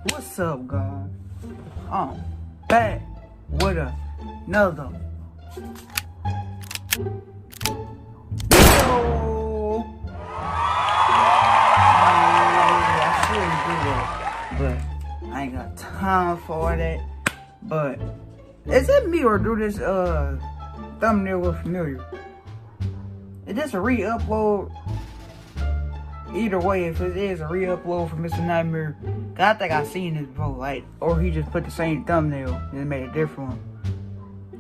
What's up, guys? I'm back with another video. I should do that, but I ain't got time for that. But is it me or do this thumbnail look familiar? Is this a re-upload? Either way, if it is a re-upload from Mr. Nightmare, I think I seen this before, like, or he just put the same thumbnail and made a different one.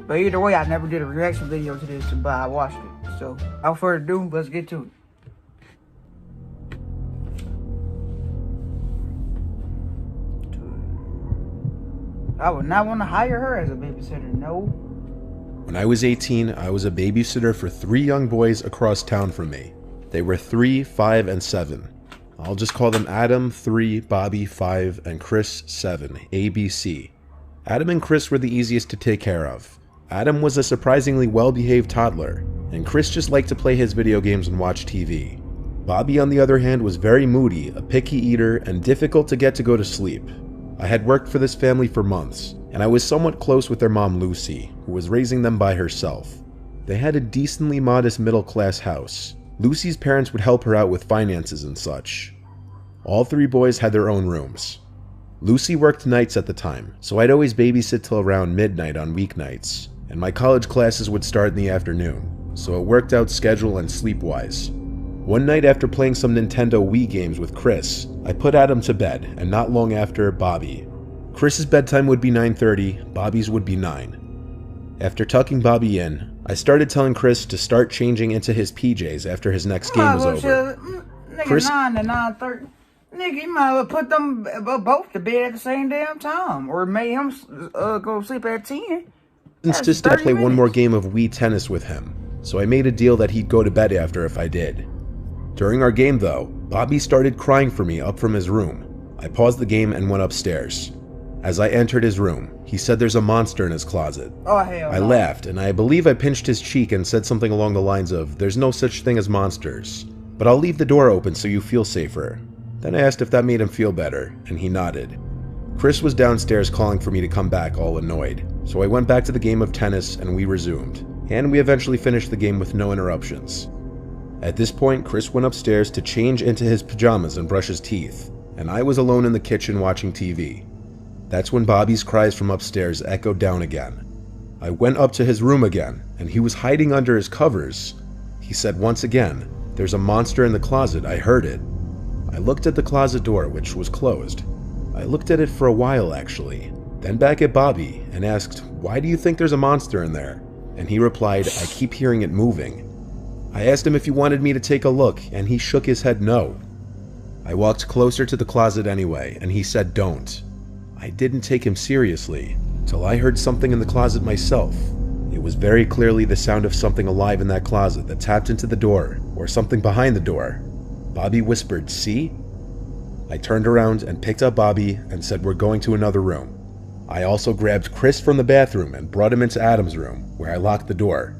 But either way, I never did a reaction video to this, but I watched it. So, without further ado, let's get to it. I would not want to hire her as a babysitter, no. When I was 18, I was a babysitter for 3 young boys across town from me. They were 3, 5, and 7. I'll just call them Adam 3, Bobby 5, and Chris 7, ABC. Adam and Chris were the easiest to take care of. Adam was a surprisingly well-behaved toddler, and Chris just liked to play his video games and watch TV. Bobby, on the other hand, was very moody, a picky eater, and difficult to get to go to sleep. I had worked for this family for months, and I was somewhat close with their mom Lucy, who was raising them by herself. They had a decently modest middle-class house. Lucy's parents would help her out with finances and such. All 3 boys had their own rooms. Lucy worked nights at the time, so I'd always babysit till around midnight on weeknights, and my college classes would start in the afternoon, so it worked out schedule and sleep-wise. One night after playing some Nintendo Wii games with Chris, I put Adam to bed, and not long after, Bobby. Chris's bedtime would be 9:30, Bobby's would be 9. After tucking Bobby in, I started telling Chris to start changing into his PJs after his next game was over. Chris, 9 to 9:30. Nigga, you might well put them both to bed at the same damn time, or make him go sleep at 10. Insisted I play one more game of Wii tennis with him, so I made a deal that he'd go to bed after if I did. During our game though, Bobby started crying for me up from his room. I paused the game and went upstairs. As I entered his room, he said there's a monster in his closet. Oh, hell I no. laughed, and I believe I pinched his cheek and said something along the lines of, "There's no such thing as monsters, but I'll leave the door open so you feel safer." Then I asked if that made him feel better, and he nodded. Chris was downstairs calling for me to come back, all annoyed, so I went back to the game of tennis and we resumed, and we eventually finished the game with no interruptions. At this point, Chris went upstairs to change into his pajamas and brush his teeth, and I was alone in the kitchen watching TV. That's when Bobby's cries from upstairs echoed down again. I went up to his room again, and he was hiding under his covers. He said once again, "There's a monster in the closet, I heard it." I looked at the closet door, which was closed. I looked at it for a while actually, then back at Bobby and asked, "Why do you think there's a monster in there?" And he replied, "I keep hearing it moving." I asked him if he wanted me to take a look, and he shook his head no. I walked closer to the closet anyway, and he said don't. I didn't take him seriously, till I heard something in the closet myself. It was very clearly the sound of something alive in that closet that tapped into the door, or something behind the door. Bobby whispered, "See?" I turned around and picked up Bobby and said we're going to another room. I also grabbed Chris from the bathroom and brought him into Adam's room, where I locked the door.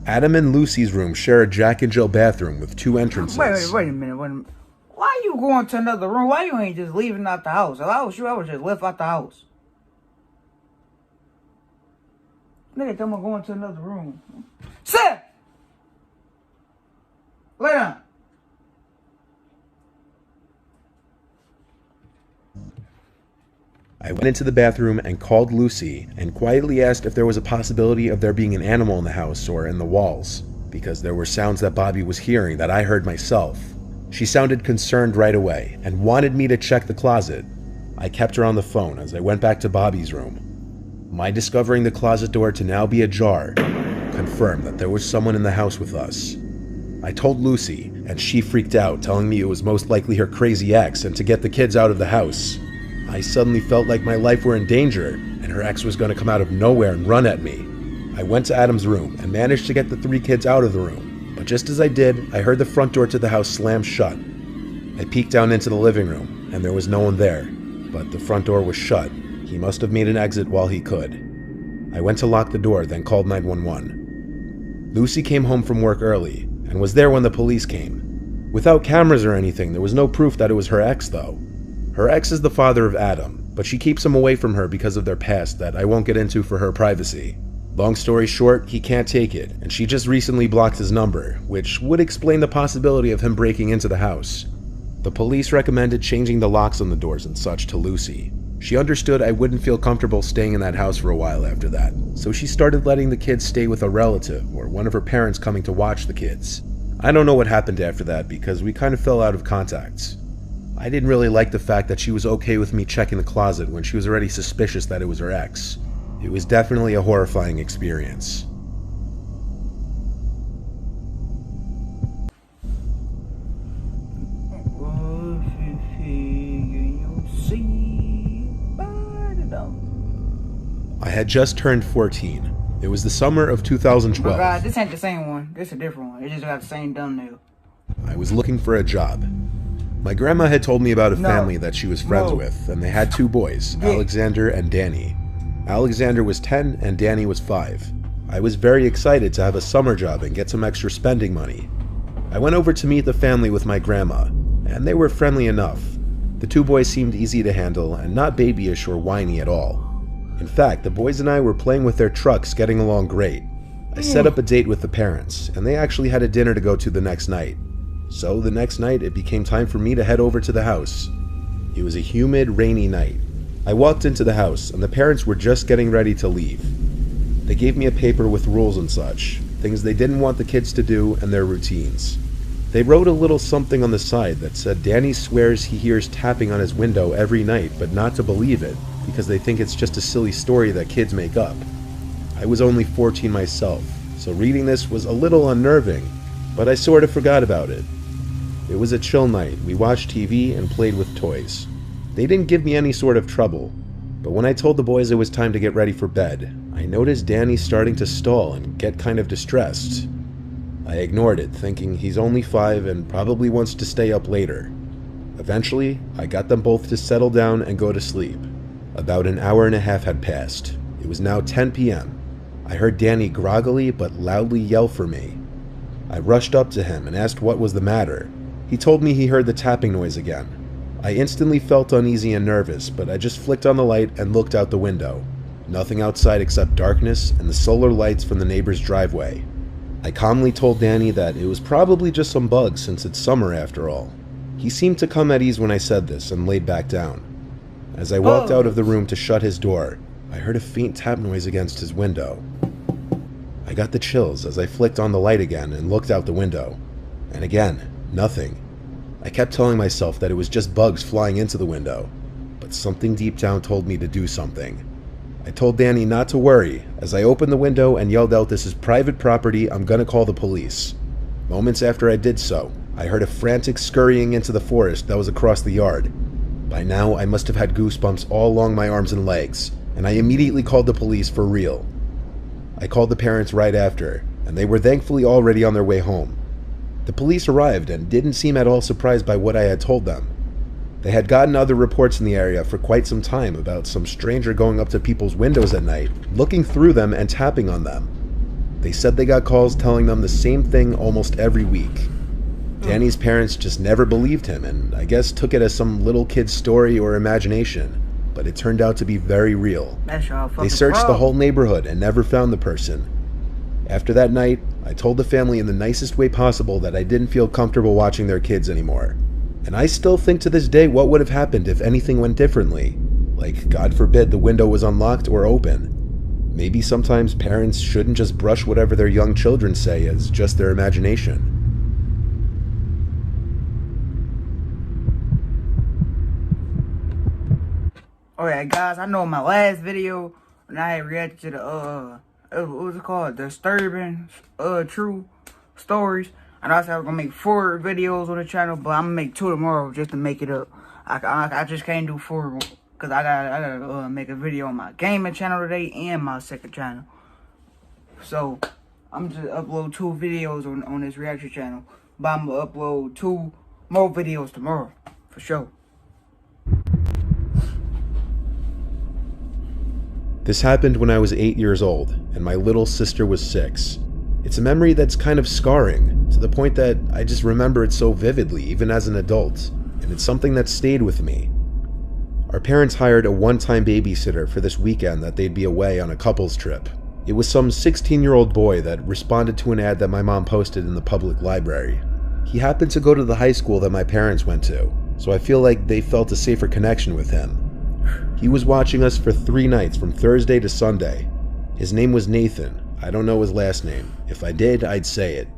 Adam and Lucy's room share a Jack and Jill bathroom with 2 entrances. Wait a minute. Why you going to another room? Why you ain't just leaving out the house? If I was you, I would just left out the house. Nigga, I'm going to another room. Sit! Lay down. I went into the bathroom and called Lucy and quietly asked if there was a possibility of there being an animal in the house or in the walls, because there were sounds that Bobby was hearing that I heard myself. She sounded concerned right away and wanted me to check the closet. I kept her on the phone as I went back to Bobby's room. My discovering the closet door to now be ajar confirmed that there was someone in the house with us. I told Lucy, and she freaked out, telling me it was most likely her crazy ex and to get the kids out of the house. I suddenly felt like my life were in danger, and her ex was going to come out of nowhere and run at me. I went to Adam's room and managed to get the 3 kids out of the room. But just as I did, I heard the front door to the house slam shut. I peeked down into the living room, and there was no one there, but the front door was shut. He must have made an exit while he could. I went to lock the door, then called 911. Lucy came home from work early, and was there when the police came. Without cameras or anything, there was no proof that it was her ex, though. Her ex is the father of Adam, but she keeps him away from her because of their past that I won't get into for her privacy. Long story short, he can't take it, and she just recently blocked his number, which would explain the possibility of him breaking into the house. The police recommended changing the locks on the doors and such to Lucy. She understood I wouldn't feel comfortable staying in that house for a while after that, so she started letting the kids stay with a relative or one of her parents coming to watch the kids. I don't know what happened after that because we kind of fell out of contact. I didn't really like the fact that she was okay with me checking the closet when she was already suspicious that it was her ex. It was definitely a horrifying experience. I had just turned 14. It was the summer of 2012. Oh God, this ain't the same one. This is a different one. It just got the same thumbnail. I was looking for a job. My grandma had told me about a family that she was friends with, and they had 2 boys, Alexander and Danny. Alexander was 10 and Danny was 5. I was very excited to have a summer job and get some extra spending money. I went over to meet the family with my grandma, and they were friendly enough. The 2 boys seemed easy to handle and not babyish or whiny at all. In fact, the boys and I were playing with their trucks, getting along great. I set up a date with the parents, and they actually had a dinner to go to the next night. So the next night, it became time for me to head over to the house. It was a humid, rainy night. I walked into the house, and the parents were just getting ready to leave. They gave me a paper with rules and such, things they didn't want the kids to do, and their routines. They wrote a little something on the side that said Danny swears he hears tapping on his window every night, but not to believe it, because they think it's just a silly story that kids make up. I was only 14 myself, so reading this was a little unnerving, but I sort of forgot about it. It was a chill night. We watched TV and played with toys. They didn't give me any sort of trouble, but when I told the boys it was time to get ready for bed, I noticed Danny starting to stall and get kind of distressed. I ignored it, thinking he's only 5 and probably wants to stay up later. Eventually, I got them both to settle down and go to sleep. About an hour and a half had passed. It was now 10 p.m. I heard Danny groggily but loudly yell for me. I rushed up to him and asked what was the matter. He told me he heard the tapping noise again. I instantly felt uneasy and nervous, but I just flicked on the light and looked out the window. Nothing outside except darkness and the solar lights from the neighbor's driveway. I calmly told Danny that it was probably just some bugs since it's summer after all. He seemed to come at ease when I said this and laid back down. As I walked out of the room to shut his door, I heard a faint tap noise against his window. I got the chills as I flicked on the light again and looked out the window. And again, nothing. I kept telling myself that it was just bugs flying into the window, but something deep down told me to do something. I told Danny not to worry as I opened the window and yelled out, "This is private property, I'm gonna call the police." Moments after I did so, I heard a frantic scurrying into the forest that was across the yard. By now, I must have had goosebumps all along my arms and legs, and I immediately called the police for real. I called the parents right after, and they were thankfully already on their way home. The police arrived and didn't seem at all surprised by what I had told them. They had gotten other reports in the area for quite some time about some stranger going up to people's windows at night, looking through them and tapping on them. They said they got calls telling them the same thing almost every week. Danny's parents just never believed him and I guess took it as some little kid's story or imagination, but it turned out to be very real. They searched the whole neighborhood and never found the person. After that night, I told the family in the nicest way possible that I didn't feel comfortable watching their kids anymore. And I still think to this day what would have happened if anything went differently. Like, God forbid the window was unlocked or open. Maybe sometimes parents shouldn't just brush whatever their young children say as just their imagination. Alright guys, I know in my last video when I had reacted to the what was it called? Disturbing true stories. And I said I was gonna make 4 videos on the channel, but I'm gonna make 2 tomorrow just to make it up. I just can't do 4 because I gotta make a video on my gaming channel today and my second channel. So I'm just upload 2 videos on this reaction channel, but I'm gonna upload 2 more videos tomorrow for sure. This happened when I was 8 years old, and my little sister was 6. It's a memory that's kind of scarring, to the point that I just remember it so vividly, even as an adult, and it's something that stayed with me. Our parents hired a one-time babysitter for this weekend that they'd be away on a couples trip. It was some 16-year-old boy that responded to an ad that my mom posted in the public library. He happened to go to the high school that my parents went to, so I feel like they felt a safer connection with him. He was watching us for 3 nights from Thursday to Sunday. His name was Nathan. I don't know his last name. If I did, I'd say it.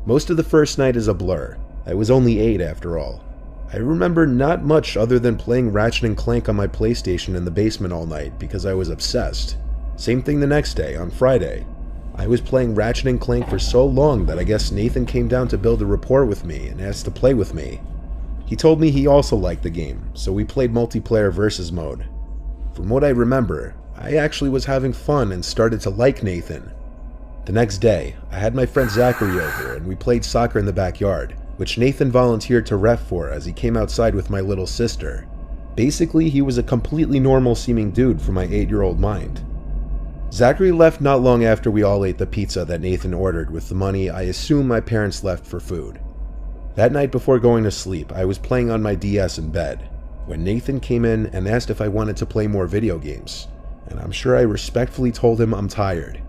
Most of the first night is a blur. I was only 8 after all. I remember not much other than playing Ratchet & Clank on my PlayStation in the basement all night because I was obsessed. Same thing the next day, on Friday. I was playing Ratchet & Clank for so long that I guess Nathan came down to build a rapport with me and asked to play with me. He told me he also liked the game, so we played multiplayer versus mode. From what I remember, I actually was having fun and started to like Nathan. The next day, I had my friend Zachary over and we played soccer in the backyard, which Nathan volunteered to ref for as he came outside with my little sister. Basically, he was a completely normal-seeming dude for my 8-year-old mind. Zachary left not long after we all ate the pizza that Nathan ordered with the money I assume my parents left for food. That night before going to sleep, I was playing on my DS in bed, when Nathan came in and asked if I wanted to play more video games, and I'm sure I respectfully told him I'm tired.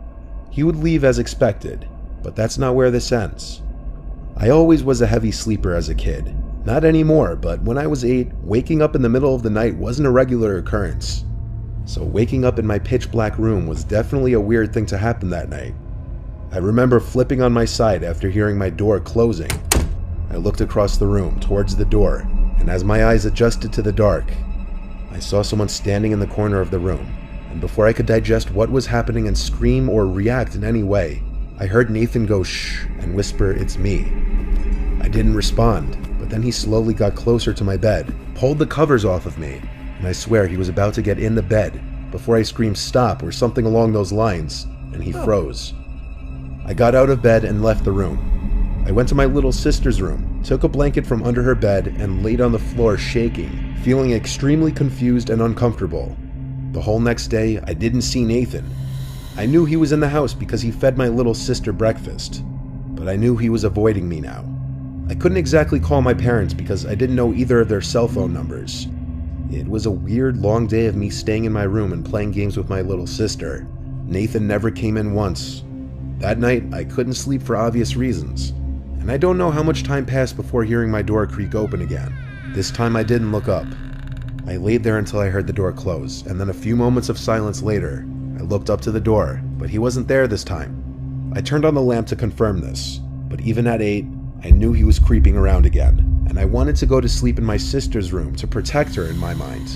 He would leave as expected, but that's not where this ends. I always was a heavy sleeper as a kid. Not anymore, but when I was 8, waking up in the middle of the night wasn't a regular occurrence. So waking up in my pitch black room was definitely a weird thing to happen that night. I remember flipping on my side after hearing my door closing. I looked across the room towards the door, and as my eyes adjusted to the dark, I saw someone standing in the corner of the room, and before I could digest what was happening and scream or react in any way, I heard Nathan go shh and whisper, "It's me." I didn't respond, but then he slowly got closer to my bed, pulled the covers off of me, and I swear he was about to get in the bed before I screamed stop or something along those lines, and he froze. I got out of bed and left the room. I went to my little sister's room, took a blanket from under her bed, and laid on the floor shaking, feeling extremely confused and uncomfortable. The whole next day, I didn't see Nathan. I knew he was in the house because he fed my little sister breakfast, but I knew he was avoiding me now. I couldn't exactly call my parents because I didn't know either of their cell phone numbers. It was a weird long day of me staying in my room and playing games with my little sister. Nathan never came in once. That night, I couldn't sleep for obvious reasons, and I don't know how much time passed before hearing my door creak open again. This time I didn't look up. I laid there until I heard the door close, and then a few moments of silence later, I looked up to the door, but he wasn't there this time. I turned on the lamp to confirm this, but even at 8, I knew he was creeping around again, and I wanted to go to sleep in my sister's room to protect her in my mind.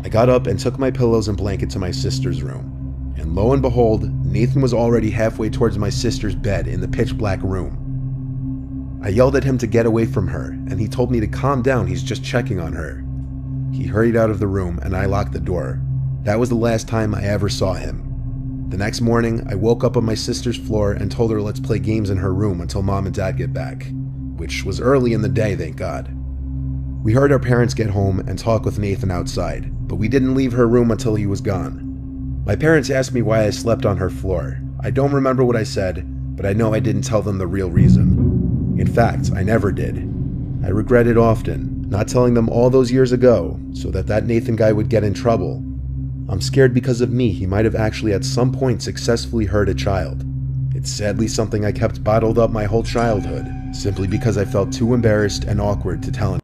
I got up and took my pillows and blanket to my sister's room, and lo and behold, Nathan was already halfway towards my sister's bed in the pitch black room. I yelled at him to get away from her, and he told me to calm down, he's just checking on her. He hurried out of the room and I locked the door. That was the last time I ever saw him. The next morning, I woke up on my sister's floor and told her let's play games in her room until Mom and Dad get back, which was early in the day, thank God. We heard our parents get home and talk with Nathan outside, but we didn't leave her room until he was gone. My parents asked me why I slept on her floor. I don't remember what I said, but I know I didn't tell them the real reason. In fact, I never did. I regret it often, not telling them all those years ago, so that Nathan guy would get in trouble. I'm scared because of me, he might have actually at some point successfully hurt a child. It's sadly something I kept bottled up my whole childhood, simply because I felt too embarrassed and awkward to tell anyone.